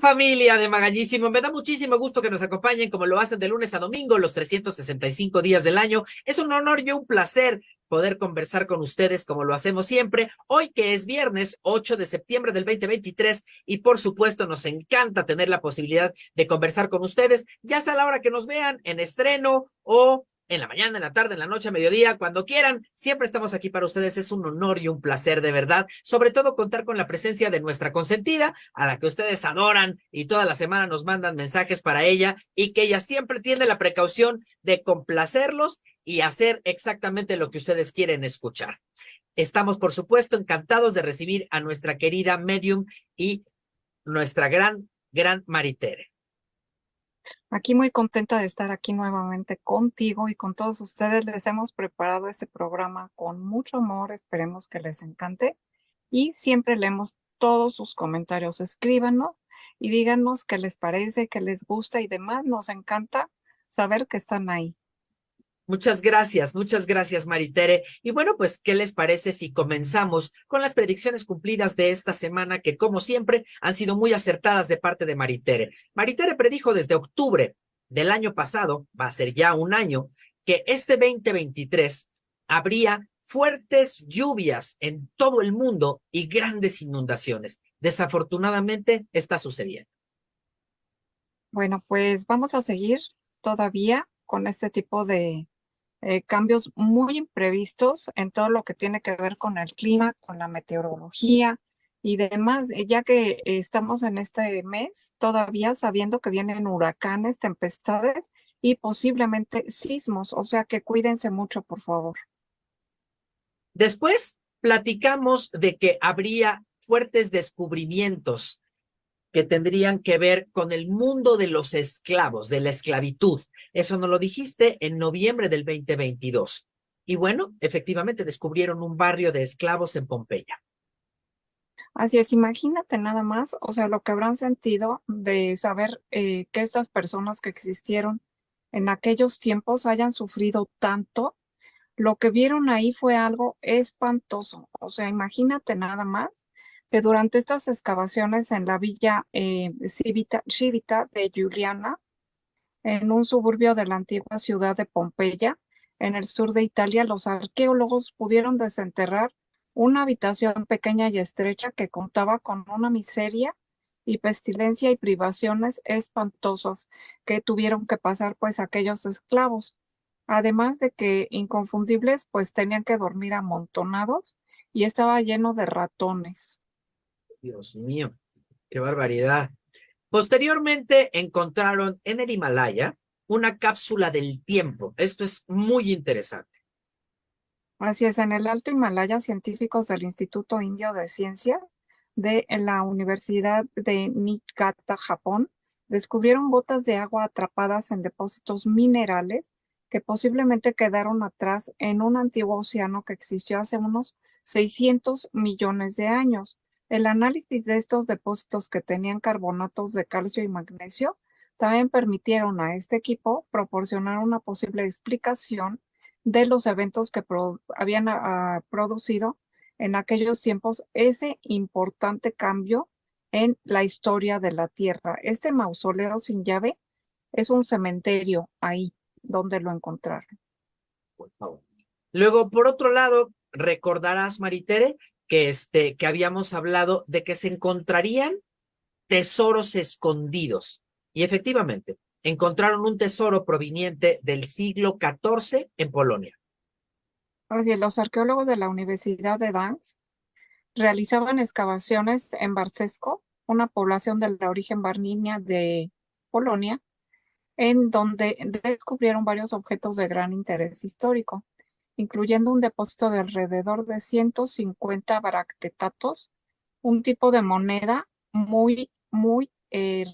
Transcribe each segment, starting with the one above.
familia de Magallísimo, me da muchísimo gusto que nos acompañen como lo hacen de lunes a domingo, los 365 días del año. Es un honor y un placer poder conversar con ustedes como lo hacemos siempre. Hoy que es viernes 8 de septiembre del 2023 y por supuesto nos encanta tener la posibilidad de conversar con ustedes, ya sea a la hora que nos vean en estreno o en la mañana, en la tarde, en la noche, a mediodía, cuando quieran. Siempre estamos aquí para ustedes. Es un honor y un placer de verdad, sobre todo contar con la presencia de nuestra consentida, a la que ustedes adoran y toda la semana nos mandan mensajes para ella y que ella siempre tiene la precaución de complacerlos y hacer exactamente lo que ustedes quieren escuchar. Estamos, por supuesto, encantados de recibir a nuestra querida medium y nuestra gran Maritere. Aquí muy contenta de estar aquí nuevamente contigo y con todos ustedes. Les hemos preparado este programa con mucho amor, esperemos que les encante y siempre leemos todos sus comentarios. Escríbanos y díganos qué les parece, qué les gusta y demás. Nos encanta saber que están ahí. Muchas gracias, Maritere. Y bueno, pues, ¿qué les parece si comenzamos con las predicciones cumplidas de esta semana que, como siempre, han sido muy acertadas de parte de Maritere? Maritere predijo desde octubre del año pasado, va a ser ya un año, que este 2023 habría fuertes lluvias en todo el mundo y grandes inundaciones. Desafortunadamente, está sucediendo. Bueno, pues vamos a seguir todavía con este tipo de cambios muy imprevistos en todo lo que tiene que ver con el clima, con la meteorología y demás, ya que estamos en este mes todavía sabiendo que vienen huracanes, tempestades y posiblemente sismos, o sea que cuídense mucho, por favor. Después platicamos de que habría fuertes descubrimientos que tendrían que ver con el mundo de los esclavos, de la esclavitud. Eso nos lo dijiste en noviembre del 2022. Y bueno, efectivamente descubrieron un barrio de esclavos en Pompeya. Así es, imagínate nada más, o sea, lo que habrán sentido de saber que estas personas que existieron en aquellos tiempos hayan sufrido tanto. Lo que vieron ahí fue algo espantoso. O sea, imagínate nada más que durante estas excavaciones en la villa Civita de Giuliana, en un suburbio de la antigua ciudad de Pompeya, en el sur de Italia, los arqueólogos pudieron desenterrar una habitación pequeña y estrecha que contaba con una miseria y pestilencia y privaciones espantosas que tuvieron que pasar pues aquellos esclavos. Además de que inconfundibles, pues tenían que dormir amontonados y estaba lleno de ratones. Dios mío, qué barbaridad. Posteriormente encontraron en el Himalaya una cápsula del tiempo. Esto es muy interesante. Así es, en el Alto Himalaya, científicos del Instituto Indio de Ciencias de la Universidad de Niigata, Japón, descubrieron gotas de agua atrapadas en depósitos minerales que posiblemente quedaron atrás en un antiguo océano que existió hace unos 600 millones de años. El análisis de estos depósitos que tenían carbonatos de calcio y magnesio también permitieron a este equipo proporcionar una posible explicación de los eventos que habían producido en aquellos tiempos ese importante cambio en la historia de la Tierra. Este mausoleo sin llave es un cementerio ahí donde lo encontraron. Por favor. Luego, por otro lado, recordarás, Maritere, que habíamos hablado de que se encontrarían tesoros escondidos. Y efectivamente, encontraron un tesoro proveniente del siglo XIV en Polonia. Así es, los arqueólogos de la Universidad de Danzig realizaban excavaciones en Barczesko, una población de la origen barninia de Polonia, en donde descubrieron varios objetos de gran interés histórico, incluyendo un depósito de alrededor de 150 bractetatos, un tipo de moneda muy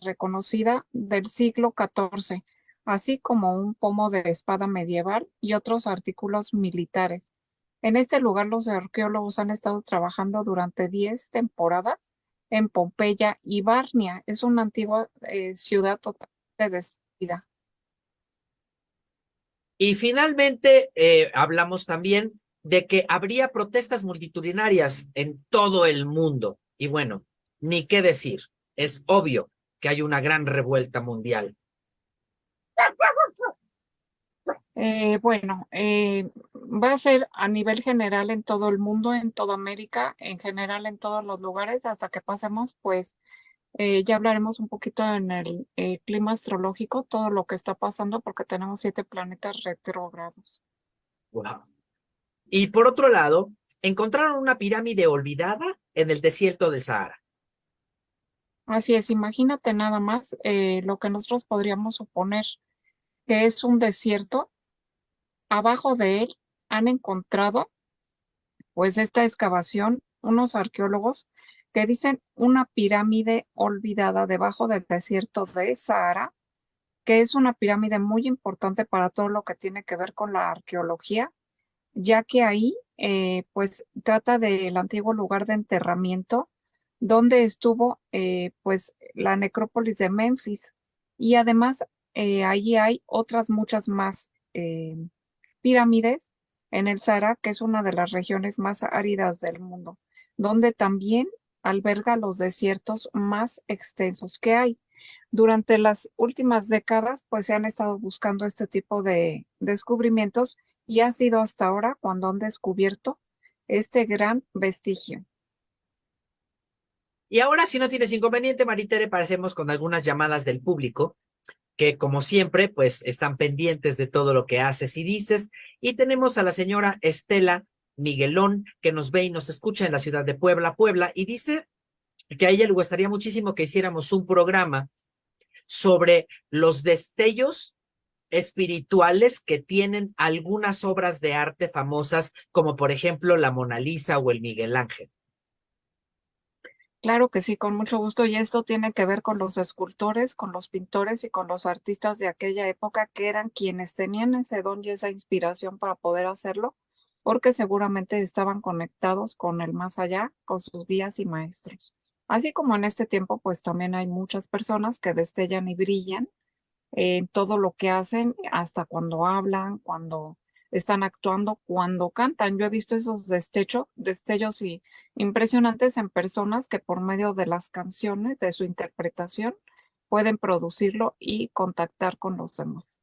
reconocida del siglo XIV, así como un pomo de espada medieval y otros artículos militares. En este lugar, los arqueólogos han estado trabajando durante 10 temporadas en Pompeya y Varnia. Es una antigua ciudad totalmente destruida. Y finalmente, hablamos también de que habría protestas multitudinarias en todo el mundo. Y bueno, ni qué decir. Es obvio que hay una gran revuelta mundial? Bueno, va a ser a nivel general en todo el mundo, en toda América, en general en todos los lugares, hasta que pasemos, pues ya hablaremos un poquito en el clima astrológico, todo lo que está pasando, porque tenemos 7 planetas retrógrados. Wow. Y por otro lado, encontraron una pirámide olvidada en el desierto del Sahara. Así es, imagínate nada más lo que nosotros podríamos suponer que es un desierto. Abajo de él han encontrado, pues, esta excavación, unos arqueólogos que dicen una pirámide olvidada debajo del desierto de Sahara, que es una pirámide muy importante para todo lo que tiene que ver con la arqueología, ya que ahí, pues, trata del antiguo lugar de enterramiento donde estuvo, pues, la necrópolis de Memphis. Y además, allí hay otras muchas más pirámides en el Sahara, que es una de las regiones más áridas del mundo, donde también alberga los desiertos más extensos que hay. Durante las últimas décadas, pues se han estado buscando este tipo de descubrimientos y ha sido hasta ahora cuando han descubierto este gran vestigio. Y ahora, si no tienes inconveniente, Maritere, parecemos con algunas llamadas del público que, como siempre, pues están pendientes de todo lo que haces y dices. Y tenemos a la señora Estela Miguelón, que nos ve y nos escucha en la ciudad de Puebla, Puebla, y dice que a ella le gustaría muchísimo que hiciéramos un programa sobre los destellos espirituales que tienen algunas obras de arte famosas, como por ejemplo la Mona Lisa o el Miguel Ángel. Claro que sí, con mucho gusto. Y esto tiene que ver con los escultores, con los pintores y con los artistas de aquella época, que eran quienes tenían ese don y esa inspiración para poder hacerlo, porque seguramente estaban conectados con el más allá, con sus guías y maestros. Así como en este tiempo, pues también hay muchas personas que destellan y brillan en todo lo que hacen, hasta cuando hablan, cuando están actuando, cuando cantan. Yo he visto esos destellos y impresionantes en personas que por medio de las canciones, de su interpretación, pueden producirlo y contactar con los demás.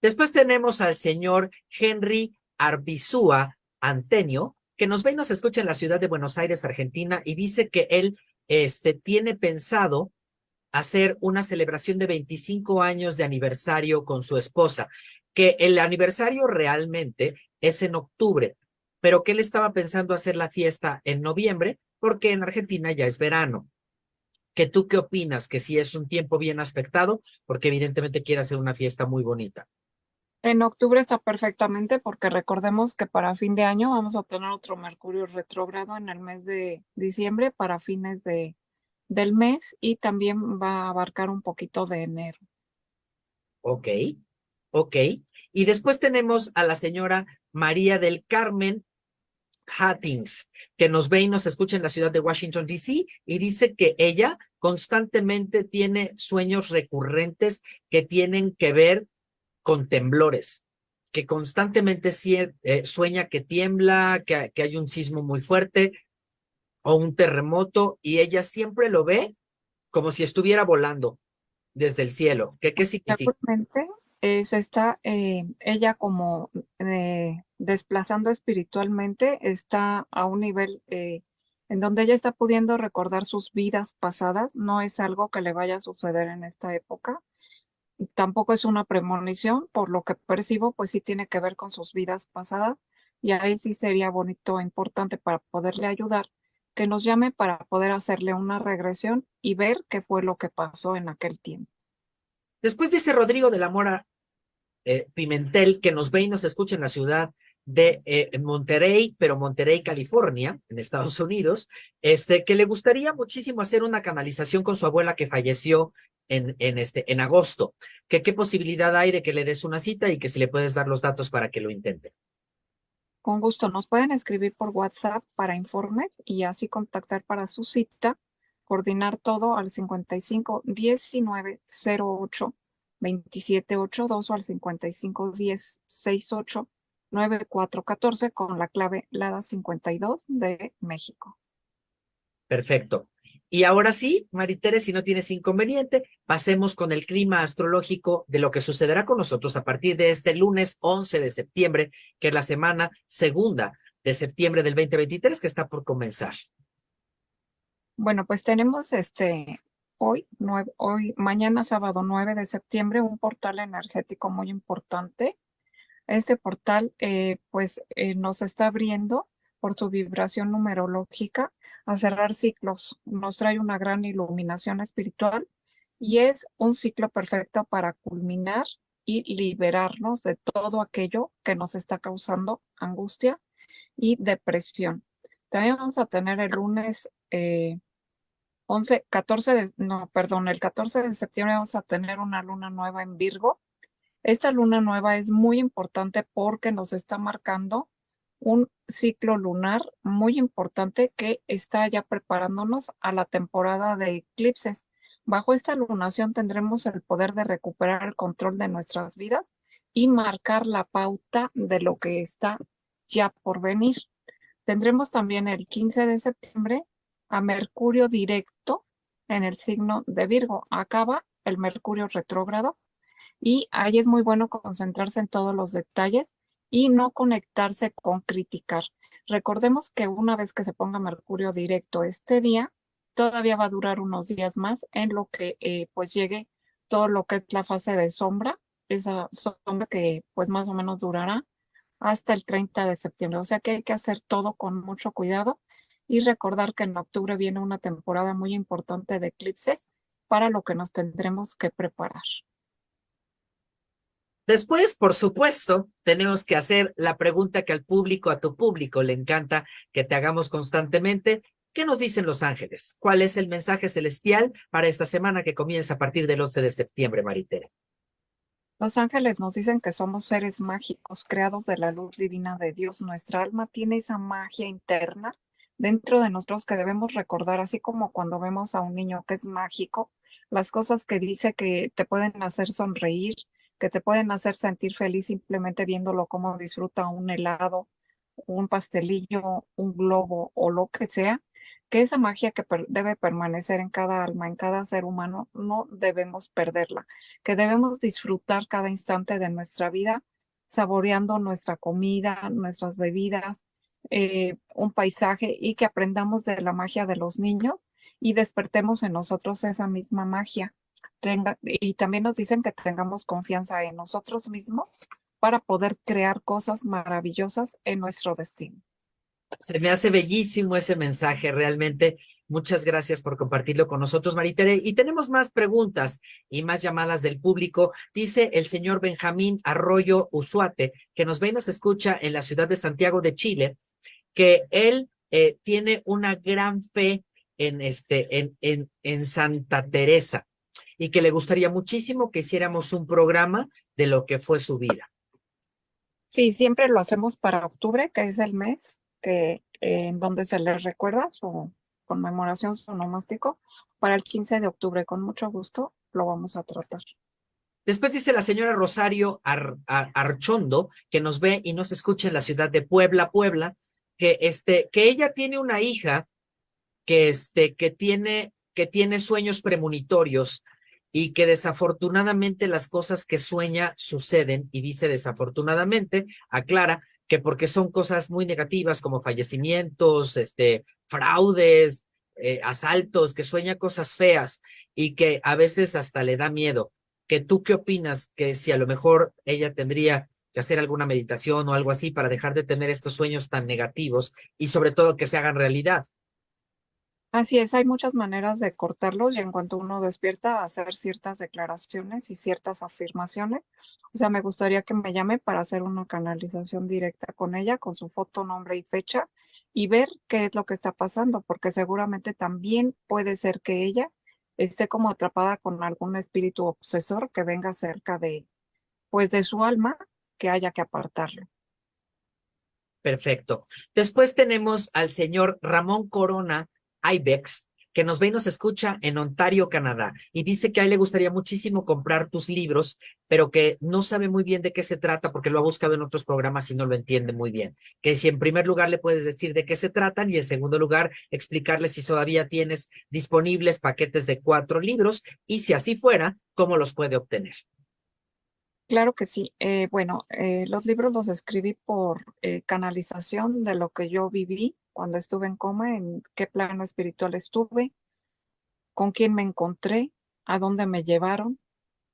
Después tenemos al señor Henry Arbizúa Antenio, que nos ve y nos escucha en la ciudad de Buenos Aires, Argentina, y dice que él tiene pensado hacer una celebración de 25 años de aniversario con su esposa, que el aniversario realmente es en octubre, pero que él estaba pensando hacer la fiesta en noviembre, porque en Argentina ya es verano. ¿Que tú qué opinas? Que si es un tiempo bien aspectado, porque evidentemente quiere hacer una fiesta muy bonita. En octubre está perfectamente, porque recordemos que para fin de año vamos a tener otro Mercurio retrógrado en el mes de diciembre para fines del mes, y también va a abarcar un poquito de enero. Ok, ok. Y después tenemos a la señora María del Carmen Hattings, que nos ve y nos escucha en la ciudad de Washington, D.C., y dice que ella constantemente tiene sueños recurrentes que tienen que ver con temblores, que constantemente sueña que tiembla, que hay un sismo muy fuerte o un terremoto, y ella siempre lo ve como si estuviera volando desde el cielo. ¿Qué significa? Actualmente se está ella como desplazando espiritualmente, está a un nivel en donde ella está pudiendo recordar sus vidas pasadas. No es algo que le vaya a suceder en esta época, tampoco es una premonición, por lo que percibo, pues sí tiene que ver con sus vidas pasadas, y ahí sí sería bonito e importante para poderle ayudar que nos llame para poder hacerle una regresión y ver qué fue lo que pasó en aquel tiempo. Después dice Rodrigo de la Mora Pimentel, que nos ve y nos escucha en la ciudad de Monterrey, pero Monterrey, California, en Estados Unidos, que le gustaría muchísimo hacer una canalización con su abuela que falleció en agosto. Que qué posibilidad hay de que le des una cita y que si le puedes dar los datos para que lo intente. Con gusto, nos pueden escribir por WhatsApp para informes y así contactar para su cita, coordinar todo al 55 19 08 27 82 o al 55 10 68 94 14 con la clave LADA 52 de México. Perfecto. Y ahora sí, Maritere, si no tienes inconveniente, pasemos con el clima astrológico de lo que sucederá con nosotros a partir de este lunes 11 de septiembre, que es la semana segunda de septiembre del 2023 que está por comenzar. Bueno, pues tenemos mañana sábado 9 de septiembre, un portal energético muy importante. Este portal nos está abriendo por su vibración numerológica a cerrar ciclos. Nos trae una gran iluminación espiritual y es un ciclo perfecto para culminar y liberarnos de todo aquello que nos está causando angustia y depresión. También vamos a tener el lunes el 14 de septiembre vamos a tener una luna nueva en Virgo. Esta luna nueva es muy importante porque nos está marcando un ciclo lunar muy importante que está ya preparándonos a la temporada de eclipses. Bajo esta lunación tendremos el poder de recuperar el control de nuestras vidas y marcar la pauta de lo que está ya por venir. Tendremos también el 15 de septiembre a Mercurio directo en el signo de Virgo. Acaba el Mercurio retrógrado y ahí es muy bueno concentrarse en todos los detalles y no conectarse con criticar. Recordemos que una vez que se ponga Mercurio directo este día, todavía va a durar unos días más en lo que pues llegue todo lo que es la fase de sombra, esa sombra que pues más o menos durará hasta el 30 de septiembre. O sea que hay que hacer todo con mucho cuidado y recordar que en octubre viene una temporada muy importante de eclipses para lo que nos tendremos que preparar. Después, por supuesto, tenemos que hacer la pregunta que al público, a tu público, le encanta que te hagamos constantemente. ¿Qué nos dicen los ángeles? ¿Cuál es el mensaje celestial para esta semana que comienza a partir del 11 de septiembre, Maritere? Los ángeles nos dicen que somos seres mágicos, creados de la luz divina de Dios. Nuestra alma tiene esa magia interna dentro de nosotros que debemos recordar, así como cuando vemos a un niño que es mágico, las cosas que dice que te pueden hacer sonreír, que te pueden hacer sentir feliz simplemente viéndolo como disfruta un helado, un pastelillo, un globo o lo que sea, que esa magia que debe permanecer en cada alma, en cada ser humano, no debemos perderla, que debemos disfrutar cada instante de nuestra vida, saboreando nuestra comida, nuestras bebidas, un paisaje y que aprendamos de la magia de los niños y despertemos en nosotros esa misma magia. Y también nos dicen que tengamos confianza en nosotros mismos para poder crear cosas maravillosas en nuestro destino. Se me hace bellísimo ese mensaje, realmente. Muchas gracias por compartirlo con nosotros, Maritere. Y tenemos más preguntas y más llamadas del público. Dice el señor Benjamín Arroyo Usuate, que nos ve y nos escucha en la ciudad de Santiago de Chile, que él tiene una gran fe en Santa Teresa y que le gustaría muchísimo que hiciéramos un programa de lo que fue su vida. Sí, siempre lo hacemos para octubre, que es el mes en donde se les recuerda su conmemoración, su nomástico. Para el 15 de octubre, con mucho gusto, lo vamos a tratar. Después dice la señora Rosario Archondo, que nos ve y nos escucha en la ciudad de Puebla, que ella tiene una hija que tiene sueños premonitorios y que desafortunadamente las cosas que sueña suceden, y dice desafortunadamente, aclara que porque son cosas muy negativas como fallecimientos, fraudes, asaltos, que sueña cosas feas y que a veces hasta le da miedo. ¿Que tú qué opinas? Que si a lo mejor ella tendría que hacer alguna meditación o algo así para dejar de tener estos sueños tan negativos y sobre todo que se hagan realidad. Así es, hay muchas maneras de cortarlos y en cuanto uno despierta, hacer ciertas declaraciones y ciertas afirmaciones. O sea, me gustaría que me llame para hacer una canalización directa con ella, con su foto, nombre y fecha, y ver qué es lo que está pasando, porque seguramente también puede ser que ella esté como atrapada con algún espíritu obsesor que venga cerca pues, de su alma, que haya que apartarlo. Perfecto. Después tenemos al señor Ramón Corona Ibex, que nos ve y nos escucha en Ontario, Canadá, y dice que a él le gustaría muchísimo comprar tus libros, pero que no sabe muy bien de qué se trata porque lo ha buscado en otros programas y no lo entiende muy bien. Que si en primer lugar le puedes decir de qué se tratan y en segundo lugar explicarle si todavía tienes disponibles paquetes de 4 libros y si así fuera, cómo los puede obtener. Claro que sí. Bueno, los libros los escribí por canalización de lo que yo viví cuando estuve en coma, en qué plano espiritual estuve, con quién me encontré, a dónde me llevaron,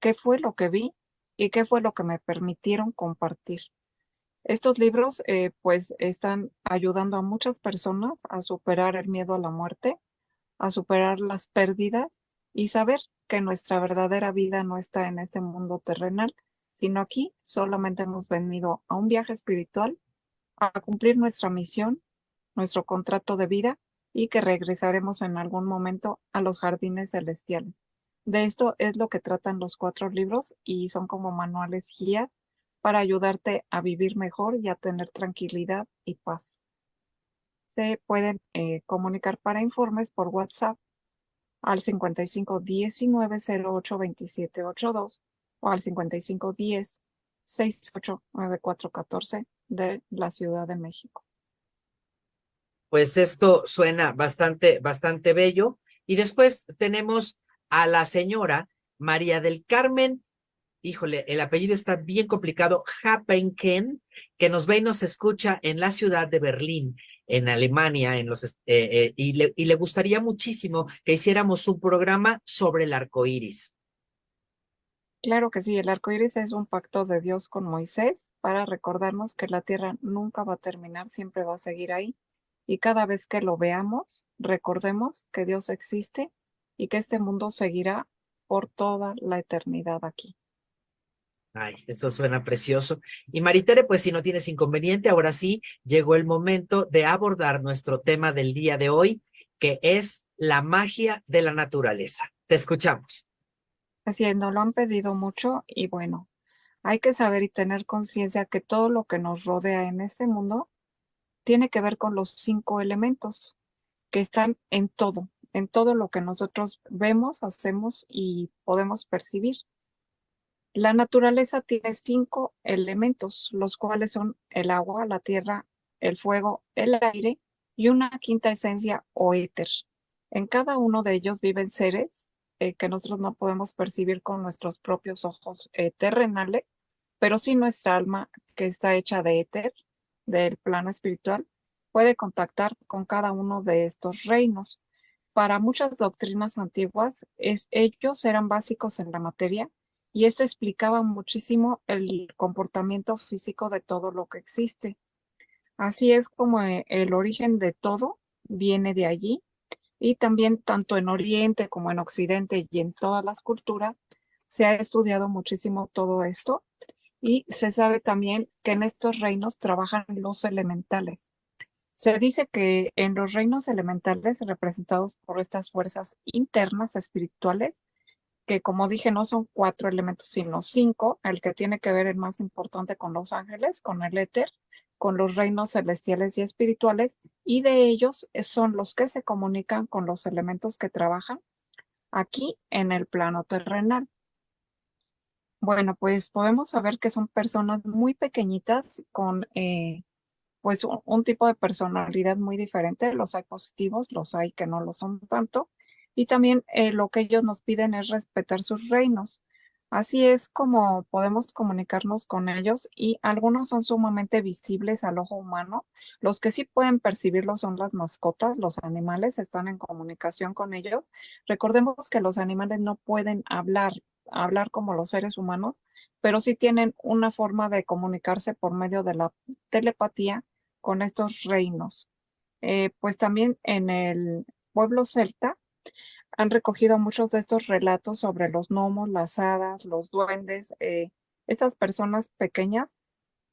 qué fue lo que vi y qué fue lo que me permitieron compartir. Estos libros pues están ayudando a muchas personas a superar el miedo a la muerte, a superar las pérdidas y saber que nuestra verdadera vida no está en este mundo terrenal, sino aquí solamente hemos venido a un viaje espiritual, a cumplir nuestra misión, nuestro contrato de vida y que regresaremos en algún momento a los jardines celestiales. De esto es lo que tratan los 4 libros y son como manuales guía para ayudarte a vivir mejor y a tener tranquilidad y paz. Se pueden comunicar para informes por WhatsApp al 55 19 08 27 82 o al 55 10 68 94 14 de la Ciudad de México. Pues esto suena bastante, bastante bello. Y después tenemos a la señora María del Carmen, híjole, el apellido está bien complicado, Happenken, que nos ve y nos escucha en la ciudad de Berlín, en Alemania, y le gustaría muchísimo que hiciéramos un programa sobre el arco iris. Claro que sí, el arco iris es un pacto de Dios con Moisés para recordarnos que la tierra nunca va a terminar, siempre va a seguir ahí. Y cada vez que lo veamos, recordemos que Dios existe y que este mundo seguirá por toda la eternidad aquí. Ay, eso suena precioso. Y Maritere, pues si no tienes inconveniente, ahora sí llegó el momento de abordar nuestro tema del día de hoy, que es la magia de la naturaleza. Te escuchamos. Así es, nos lo han pedido mucho y bueno, hay que saber y tener conciencia que todo lo que nos rodea en este mundo tiene que ver con los 5 elementos que están en todo lo que nosotros vemos, hacemos y podemos percibir. La naturaleza tiene 5 elementos, los cuales son el agua, la tierra, el fuego, el aire y una quinta esencia o éter. En cada uno de ellos viven seres que nosotros no podemos percibir con nuestros propios ojos terrenales, pero sí nuestra alma, que está hecha de éter, del plano espiritual, puede contactar con cada uno de estos reinos. Para muchas doctrinas antiguas, ellos eran básicos en la materia y esto explicaba muchísimo el comportamiento físico de todo lo que existe. Así es como el origen de todo viene de allí y también tanto en Oriente como en Occidente y en todas las culturas se ha estudiado muchísimo todo esto y se sabe también que en estos reinos trabajan los elementales. Se dice que en los reinos elementales representados por estas fuerzas internas espirituales, que como dije no son 4 elementos sino 5, el que tiene que ver el más importante con los ángeles, con el éter, con los reinos celestiales y espirituales, y de ellos son los que se comunican con los elementos que trabajan aquí en el plano terrenal. Bueno, pues podemos saber que son personas muy pequeñitas con pues un tipo de personalidad muy diferente. Los hay positivos, los hay que no lo son tanto. Y también lo que ellos nos piden es respetar sus reinos. Así es como podemos comunicarnos con ellos y algunos son sumamente visibles al ojo humano. Los que sí pueden percibirlo son las mascotas, los animales están en comunicación con ellos. Recordemos que los animales no pueden hablar como los seres humanos, pero sí tienen una forma de comunicarse por medio de la telepatía con estos reinos. Pues también en el pueblo celta han recogido muchos de estos relatos sobre los gnomos, las hadas, los duendes, estas personas pequeñas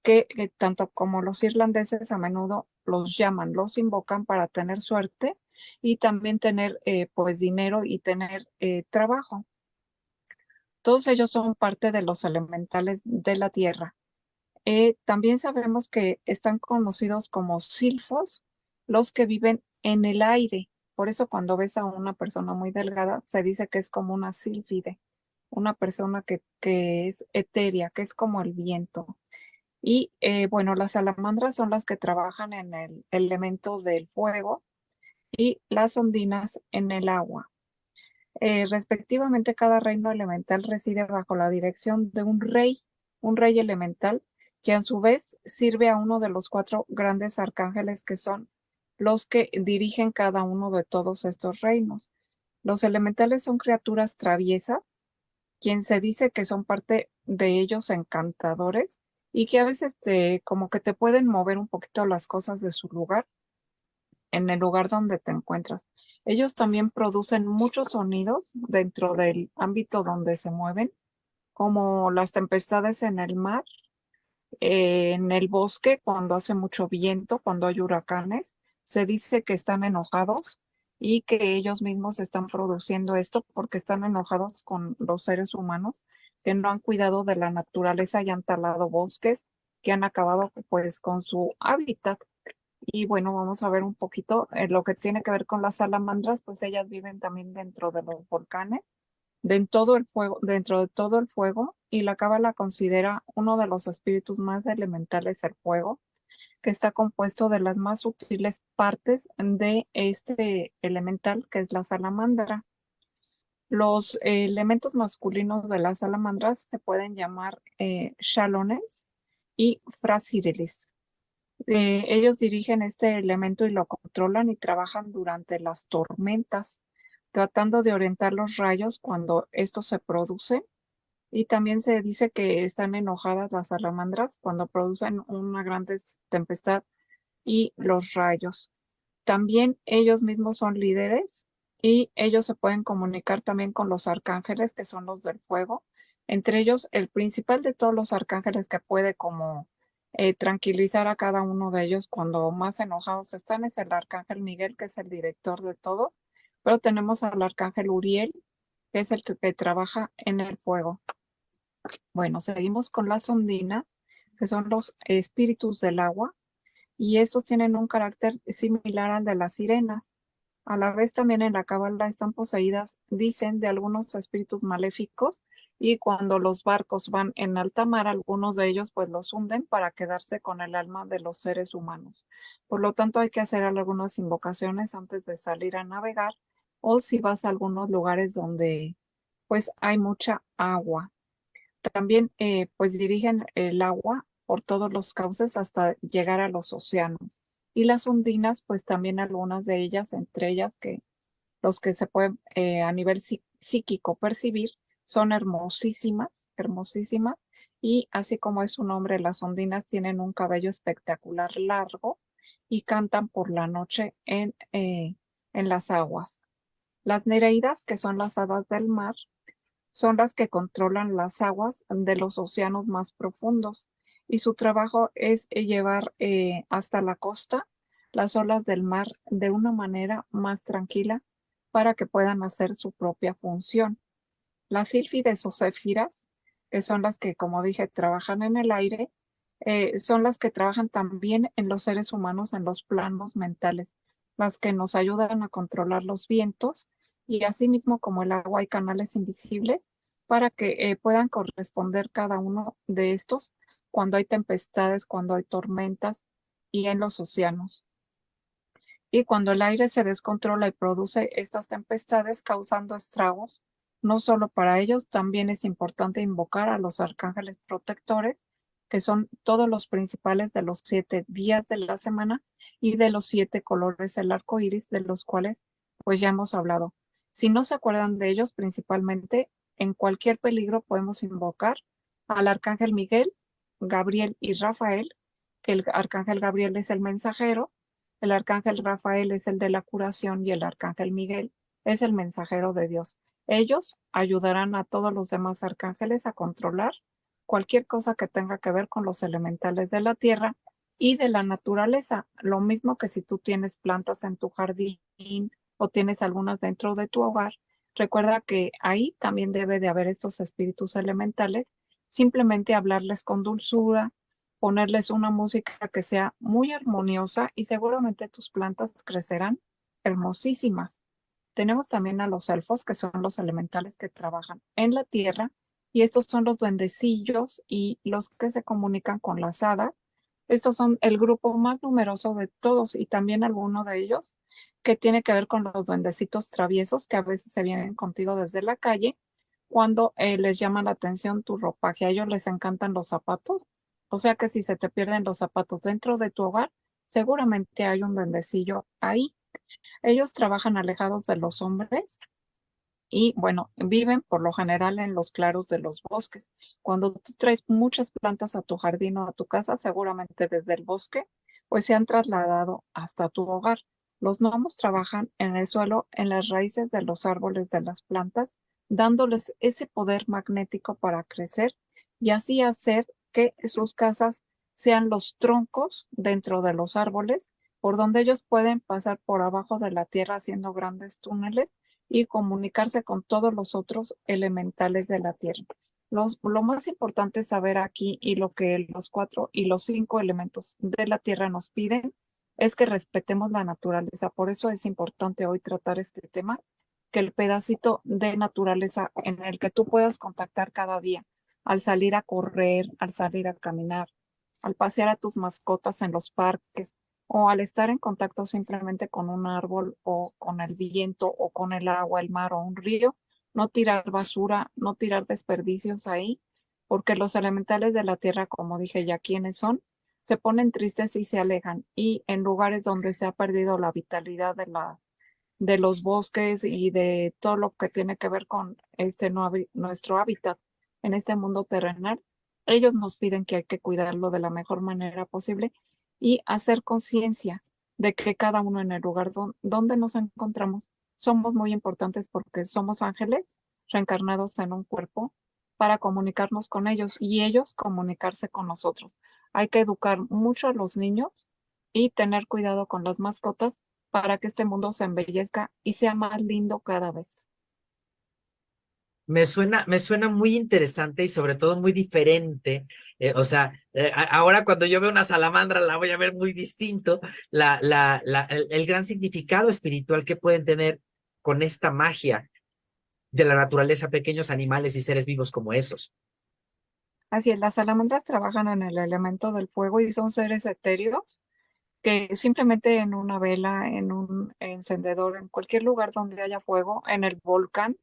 que tanto como los irlandeses a menudo los llaman, los invocan para tener suerte y también tener pues dinero y tener trabajo. Todos ellos son parte de los elementales de la tierra. También sabemos que están conocidos como silfos, los que viven en el aire, Por eso cuando ves a una persona muy delgada, se dice que es como una sílfide, una persona que es etérea, que es como el viento. Y bueno, las salamandras son las que trabajan en el elemento del fuego y las ondinas en el agua. Respectivamente, cada reino elemental reside bajo la dirección de un rey elemental, que a su vez sirve a uno de los cuatro grandes arcángeles que son los que dirigen cada uno de todos estos reinos. Los elementales son criaturas traviesas, quien se dice que son parte de ellos encantadores y que a veces como que te pueden mover un poquito las cosas de su lugar en el lugar donde te encuentras. Ellos también producen muchos sonidos dentro del ámbito donde se mueven, como las tempestades en el mar, en el bosque, cuando hace mucho viento, cuando hay huracanes. Se dice que están enojados y que ellos mismos están produciendo esto porque están enojados con los seres humanos que no han cuidado de la naturaleza y han talado bosques, que han acabado pues con su hábitat. Y bueno, vamos a ver un poquito lo que tiene que ver con las salamandras, pues ellas viven también dentro de los volcanes, dentro de todo el fuego, y la cábala considera uno de los espíritus más elementales el fuego, que está compuesto de las más sutiles partes de este elemental, que es la salamandra. Los elementos masculinos de las salamandras se pueden llamar xalones y frasiles. Ellos dirigen este elemento y lo controlan y trabajan durante las tormentas, tratando de orientar los rayos cuando estos se producen. Y también se dice que están enojadas las salamandras cuando producen una gran tempestad y los rayos. También ellos mismos son líderes y ellos se pueden comunicar también con los arcángeles, que son los del fuego. Entre ellos, el principal de todos los arcángeles que puede como tranquilizar a cada uno de ellos cuando más enojados están es el arcángel Miguel, que es el director de todo. Pero tenemos al arcángel Uriel, que es el que trabaja en el fuego. Bueno, seguimos con la sondina, que son los espíritus del agua, y estos tienen un carácter similar al de las sirenas. A la vez también en la cábala están poseídas, dicen, de algunos espíritus maléficos, y cuando los barcos van en alta mar, algunos de ellos pues los hunden para quedarse con el alma de los seres humanos. Por lo tanto, hay que hacer algunas invocaciones antes de salir a navegar, o si vas a algunos lugares donde pues hay mucha agua. También pues dirigen el agua por todos los cauces hasta llegar a los océanos. Y las ondinas, pues también algunas de ellas, entre ellas que los que se pueden a nivel psíquico percibir, son hermosísimas, hermosísimas. Y así como es su nombre, las ondinas tienen un cabello espectacular largo y cantan por la noche en las aguas. Las nereidas, que son las hadas del mar, son las que controlan las aguas de los océanos más profundos y su trabajo es llevar hasta la costa las olas del mar de una manera más tranquila para que puedan hacer su propia función. Las sílfides o céfiras, que son las que, como dije, trabajan en el aire, son las que trabajan también en los seres humanos en los planos mentales, las que nos ayudan a controlar los vientos y asimismo como el agua hay canales invisibles para que puedan corresponder cada uno de estos cuando hay tempestades, cuando hay tormentas y en los océanos. Y cuando el aire se descontrola y produce estas tempestades causando estragos, no solo para ellos, también es importante invocar a los arcángeles protectores, que son todos los principales de los 7 días de la semana y de los 7 colores del arco iris, de los cuales pues ya hemos hablado. Si no se acuerdan de ellos, principalmente en cualquier peligro podemos invocar al arcángel Miguel, Gabriel y Rafael, que el arcángel Gabriel es el mensajero, el arcángel Rafael es el de la curación y el arcángel Miguel es el mensajero de Dios. Ellos ayudarán a todos los demás arcángeles a controlar cualquier cosa que tenga que ver con los elementales de la tierra y de la naturaleza. Lo mismo que si tú tienes plantas en tu jardín o tienes algunas dentro de tu hogar, recuerda que ahí también debe de haber estos espíritus elementales. Simplemente hablarles con dulzura, ponerles una música que sea muy armoniosa y seguramente tus plantas crecerán hermosísimas. Tenemos también a los elfos, que son los elementales que trabajan en la tierra, y estos son los duendecillos y los que se comunican con las hadas. Estos son el grupo más numeroso de todos y también alguno de ellos que tiene que ver con los duendecitos traviesos que a veces se vienen contigo desde la calle cuando les llama la atención tu ropaje. A ellos les encantan los zapatos, o sea que si se te pierden los zapatos dentro de tu hogar, seguramente hay un duendecillo ahí. Ellos trabajan alejados de los hombres y, bueno, viven por lo general en los claros de los bosques. Cuando tú traes muchas plantas a tu jardín o a tu casa, seguramente desde el bosque, pues se han trasladado hasta tu hogar. Los gnomos trabajan en el suelo, en las raíces de los árboles de las plantas, dándoles ese poder magnético para crecer y así hacer que sus casas sean los troncos dentro de los árboles, por donde ellos pueden pasar por abajo de la tierra haciendo grandes túneles y comunicarse con todos los otros elementales de la tierra. Lo más importante es saber aquí y lo que los 4 y los 5 elementos de la tierra nos piden es que respetemos la naturaleza. Por eso es importante hoy tratar este tema, que el pedacito de naturaleza en el que tú puedas contactar cada día, al salir a correr, al salir a caminar, al pasear a tus mascotas en los parques, o al estar en contacto simplemente con un árbol o con el viento o con el agua, el mar o un río, no tirar basura, no tirar desperdicios ahí, porque los elementales de la tierra, como dije ya, ¿quiénes son? Se ponen tristes y se alejan. Y en lugares donde se ha perdido la vitalidad de los bosques y de todo lo que tiene que ver con nuestro hábitat en este mundo terrenal, ellos nos piden que hay que cuidarlo de la mejor manera posible y hacer conciencia de que cada uno en el lugar donde nos encontramos somos muy importantes porque somos ángeles reencarnados en un cuerpo para comunicarnos con ellos y ellos comunicarse con nosotros. Hay que educar mucho a los niños y tener cuidado con las mascotas para que este mundo se embellezca y sea más lindo cada vez. Me suena muy interesante y sobre todo muy diferente. Ahora cuando yo veo una salamandra la voy a ver muy distinto. El gran significado espiritual que pueden tener con esta magia de la naturaleza, pequeños animales y seres vivos como esos. Así es, las salamandras trabajan en el elemento del fuego y son seres etéreos que simplemente en una vela, en un encendedor, en cualquier lugar donde haya fuego, en el volcán,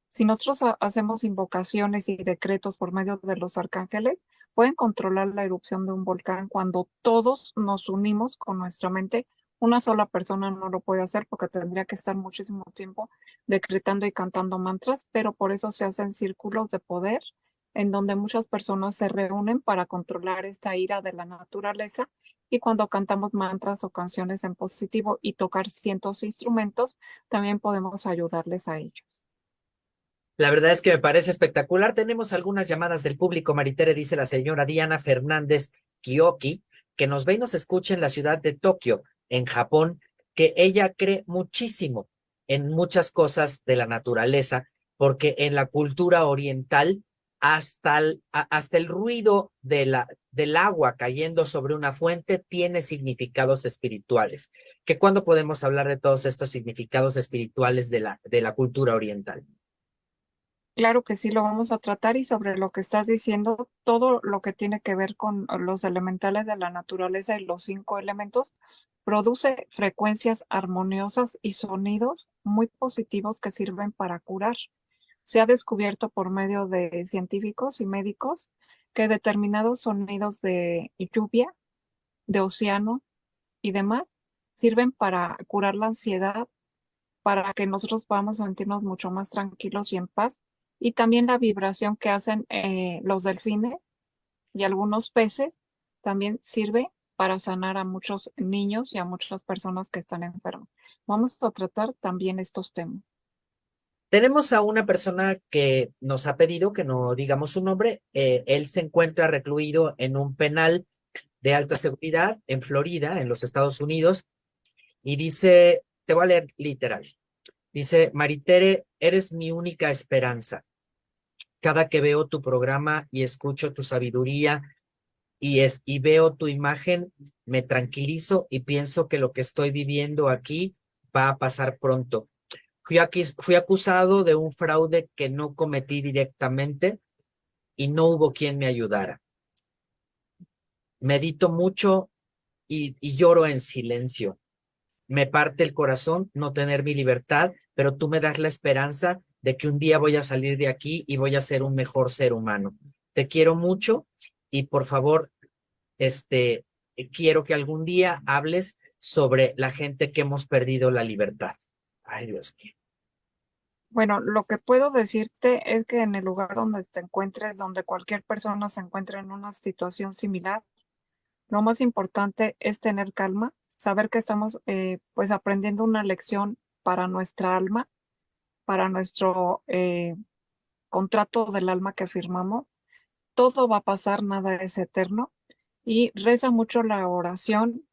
si nosotros hacemos invocaciones y decretos por medio de los arcángeles, pueden controlar la erupción de un volcán cuando todos nos unimos con nuestra mente. Una sola persona no lo puede hacer porque tendría que estar muchísimo tiempo decretando y cantando mantras, pero por eso se hacen círculos de poder en donde muchas personas se reúnen para controlar esta ira de la naturaleza y cuando cantamos mantras o canciones en positivo y tocar cientos instrumentos, también podemos ayudarles a ellos. La verdad es que me parece espectacular. Tenemos algunas llamadas del público. Maritere, dice la señora Diana Fernández Kiyoki, que nos ve y nos escucha en la ciudad de Tokio, en Japón, que ella cree muchísimo en muchas cosas de la naturaleza, porque en la cultura oriental, hasta el ruido del agua cayendo sobre una fuente tiene significados espirituales. ¿Que cuándo podemos hablar de todos estos significados espirituales de la cultura oriental? Claro que sí, lo vamos a tratar y sobre lo que estás diciendo, todo lo que tiene que ver con los elementales de la naturaleza y los 5 elementos, produce frecuencias armoniosas y sonidos muy positivos que sirven para curar. Se ha descubierto por medio de científicos y médicos que determinados sonidos de lluvia, de océano y demás sirven para curar la ansiedad, para que nosotros podamos sentirnos mucho más tranquilos y en paz. Y también la vibración que hacen los delfines y algunos peces también sirve para sanar a muchos niños y a muchas personas que están enfermas. Vamos a tratar también estos temas. Tenemos a una persona que nos ha pedido que no digamos su nombre. Él se encuentra recluido en un penal de alta seguridad en Florida, en los Estados Unidos, y dice, te voy a leer literal, dice, Maritere, eres mi única esperanza. Cada que veo tu programa y escucho tu sabiduría y veo tu imagen, me tranquilizo y pienso que lo que estoy viviendo aquí va a pasar pronto. Fui acusado de un fraude que no cometí directamente y no hubo quien me ayudara. Medito mucho y lloro en silencio. Me parte el corazón no tener mi libertad, pero tú me das la esperanza de que un día voy a salir de aquí y voy a ser un mejor ser humano. Te quiero mucho y por favor, quiero que algún día hables sobre la gente que hemos perdido la libertad. Ay, Dios mío. Bueno, lo que puedo decirte es que en el lugar donde te encuentres, donde cualquier persona se encuentre en una situación similar, lo más importante es tener calma, saber que estamos pues aprendiendo una lección para nuestra alma, para nuestro contrato del alma que firmamos. Todo va a pasar, nada es eterno. Y reza mucho la oración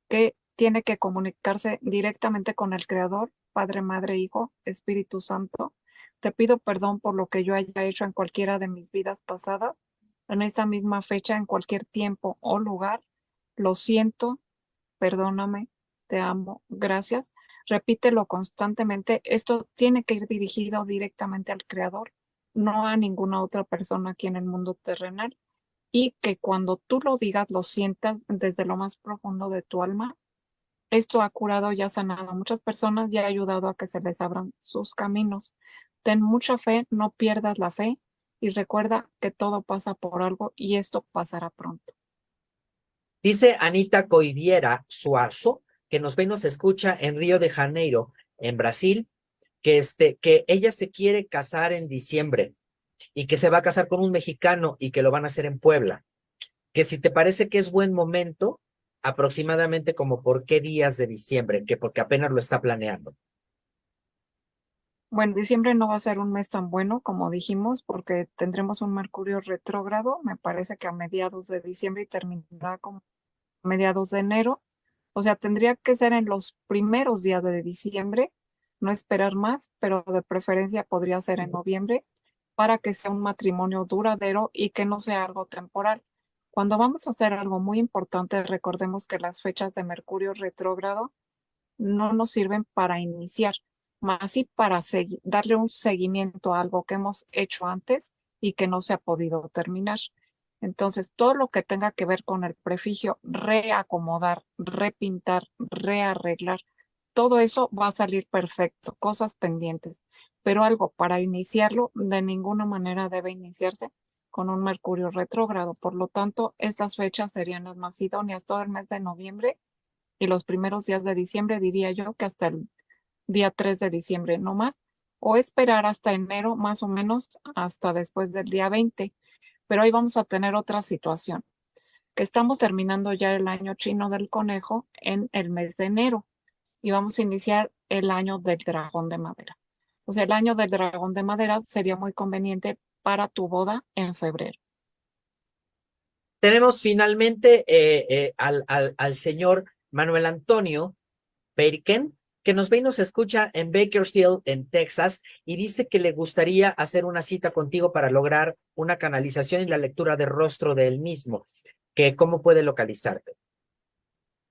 que tiene que comunicarse directamente con el Creador, Padre, Madre, Hijo, Espíritu Santo. Te pido perdón por lo que yo haya hecho en cualquiera de mis vidas pasadas, en esta misma fecha, en cualquier tiempo o lugar. Lo siento, perdóname, te amo, gracias. Repítelo constantemente. Esto tiene que ir dirigido directamente al Creador, no a ninguna otra persona aquí en el mundo terrenal. Y que cuando tú lo digas, lo sientas desde lo más profundo de tu alma. Esto ha curado y ha sanado a muchas personas y ha ayudado a que se les abran sus caminos. Ten mucha fe, no pierdas la fe y recuerda que todo pasa por algo y esto pasará pronto. Dice Anita Coiviera Suazo, que nos ve y nos escucha en Río de Janeiro, en Brasil, que ella se quiere casar en diciembre y que se va a casar con un mexicano y que lo van a hacer en Puebla. Que si te parece que es buen momento, aproximadamente como por qué días de diciembre, que porque apenas lo está planeando. Bueno, diciembre no va a ser un mes tan bueno como dijimos porque tendremos un Mercurio retrógrado, me parece que a mediados de diciembre y terminará como a mediados de enero. O sea, tendría que ser en los primeros días de diciembre, no esperar más, pero de preferencia podría ser en noviembre para que sea un matrimonio duradero y que no sea algo temporal. Cuando vamos a hacer algo muy importante, recordemos que las fechas de Mercurio retrógrado no nos sirven para iniciar, más sí para darle un seguimiento a algo que hemos hecho antes y que no se ha podido terminar. Entonces, todo lo que tenga que ver con el prefijo reacomodar, repintar, rearreglar, todo eso va a salir perfecto, cosas pendientes, pero algo para iniciarlo de ninguna manera debe iniciarse con un Mercurio retrógrado. Por lo tanto, estas fechas serían las más idóneas todo el mes de noviembre y los primeros días de diciembre, diría yo que hasta el día 3 de diciembre, no más, o esperar hasta enero, más o menos, hasta después del día 20. Pero ahí vamos a tener otra situación, que estamos terminando ya el año chino del conejo en el mes de enero y vamos a iniciar el año del dragón de madera. O sea, el año del dragón de madera sería muy conveniente para tu boda en febrero. Tenemos finalmente al señor Manuel Antonio Perken, que nos ve y nos escucha en Bakersfield, en Texas, y dice que le gustaría hacer una cita contigo para lograr una canalización y la lectura de rostro de él mismo, que cómo puede localizarte.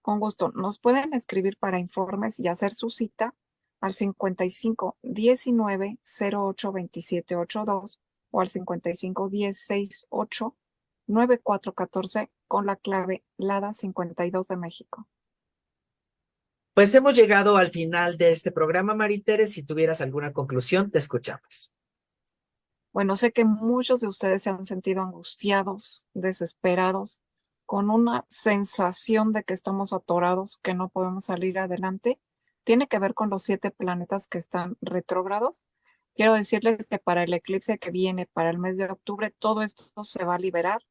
Con gusto, nos pueden escribir para informes y hacer su cita al 55 19 08 27 82 o al 55 10 68 9414 con la clave LADA 52 de México. Pues hemos llegado al final de este programa, Maritere. Si tuvieras alguna conclusión, te escuchamos. Bueno, sé que muchos de ustedes se han sentido angustiados, desesperados, con una sensación de que estamos atorados, que no podemos salir adelante. Tiene que ver con los 7 planetas que están retrógrados. Quiero decirles que para el eclipse que viene, para el mes de octubre, todo esto se va a liberar.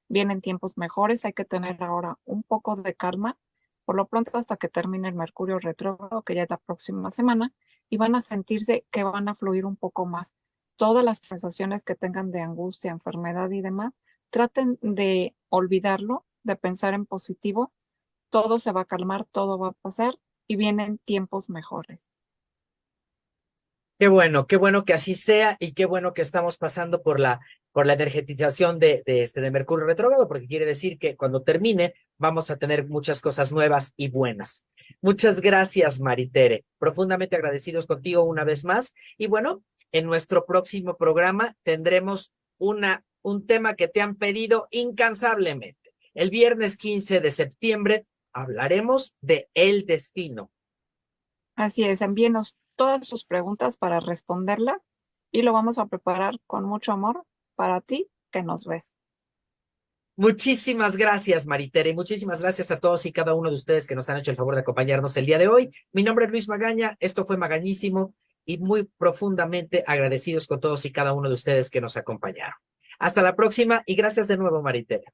Vienen tiempos mejores, hay que tener ahora un poco de calma, por lo pronto hasta que termine el Mercurio retrógrado, que ya es la próxima semana, y van a sentirse que van a fluir un poco más todas las sensaciones que tengan de angustia, enfermedad y demás, traten de olvidarlo, de pensar en positivo, todo se va a calmar, todo va a pasar y vienen tiempos mejores. Qué bueno que así sea y qué bueno que estamos pasando por la por la energetización de Mercurio retrógrado, porque quiere decir que cuando termine vamos a tener muchas cosas nuevas y buenas. Muchas gracias, Maritere. Profundamente agradecidos contigo una vez más. Y bueno, en nuestro próximo programa tendremos un tema que te han pedido incansablemente. El viernes 15 de septiembre hablaremos de el destino. Así es, envíenos todas sus preguntas para responderlas y lo vamos a preparar con mucho amor para ti que nos ves. Muchísimas gracias, Maritere, y muchísimas gracias a todos y cada uno de ustedes que nos han hecho el favor de acompañarnos el día de hoy. Mi nombre es Luis Magaña, esto fue Magañísimo y muy profundamente agradecidos con todos y cada uno de ustedes que nos acompañaron. Hasta la próxima y gracias de nuevo, Maritere.